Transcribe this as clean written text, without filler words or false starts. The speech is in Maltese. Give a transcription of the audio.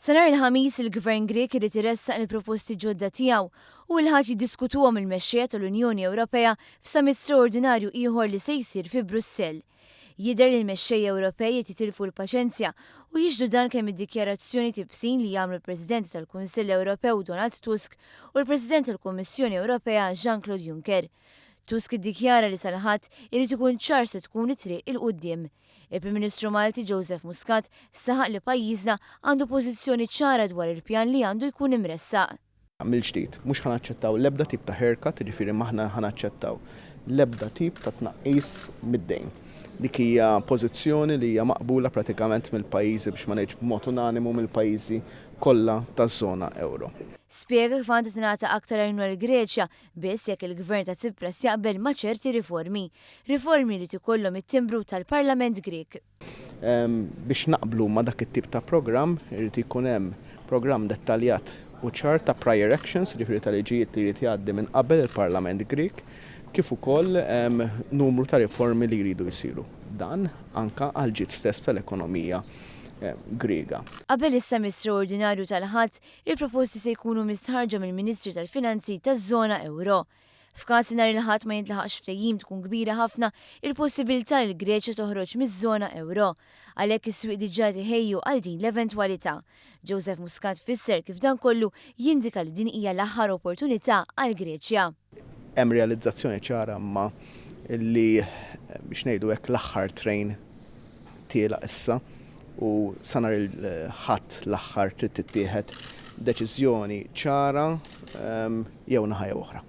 Sanar il-ħamis il-Gvern Grek irid iressaq il-proposti ġodda tiegħu u l-ħadd jiddiskutuhom il-mexxejja tal-Unjoni Ewropea f'summit straordinarju ieħor li se jsir fi Brussell. Jidher li l-mexxejja Ewropej qed jitilfu l-paċenzja u jiġdu dan kemm id-dikjarazzjoni tibsin li jagħmlu l-President tal-Kunsill Ewropew Donald Tusk u l-President tal-Kummissjoni Ewropea Jean-Claude Juncker. Tusk iddikjara li sal-ħadd irid ikun ċar se tkun it-triq il-qudiem. Il-Prim Ministru Malti Joseph Muscat saħaq li pajjiżna għandu pożizzjoni ċara dwar il-pjan li għandu jkun imressaq. Mill-ġdid, mhux ħanaċċettaw l-ebda tip ta' haircut, ġifieri maħna ħanaċċettaw l-ebda tip ta' tnaqqis mid-dejn. Dik hija pożizzjoni li hija maqbula pratikament mill-pajjiżi biex ma ngħidx b'mod unanimu mill-pajjiżi kollha taż-żona euro. Spjega kif għandha tingħata aktar għajnuna l-Greċja biss jekk il-Gvern ta' Tsipras jaqbel ma' ċerti riformi li tikollhom it-timbru tal-Parlament Grek. Biex naqblu ma' dak it-tip ta' programm irid ikun hemm programm dettaljat u ċar ta' prior actions, ġifieri tal-liġijiet li jrid jgħaddi minn qabel il-Parlament Grek, kif ukoll numru ta' riformi li jridu jsiru. Dan anka għal ġid stess tal-ekonomija Griega. Qabel is-summit straordinarju tal-ħadd, il-proposti se jkunu mistħarġa mill-Ministri tal-Finanzi taż-żona euro. F'każ nhar il-ħadd ma jintlaħaqx ftehim tkun kbira ħafna il-possibilità li l-Greċja toħroġ miż-żona euro, għalhekk is-swieq diġà tiħejju għal din l-eventwalità. Joseph Muscat fisser kif dan kollu jindika li din hija l-aħħar opportunità għall Greċja. Hemm realizzazzjoni ċara ma li biex ngħidu hekk l-aħħar trejn tiela issa u sanar il-ħadd l-aħħar trid tittieħed deċiżjoni ċara jew naħa jew oħra.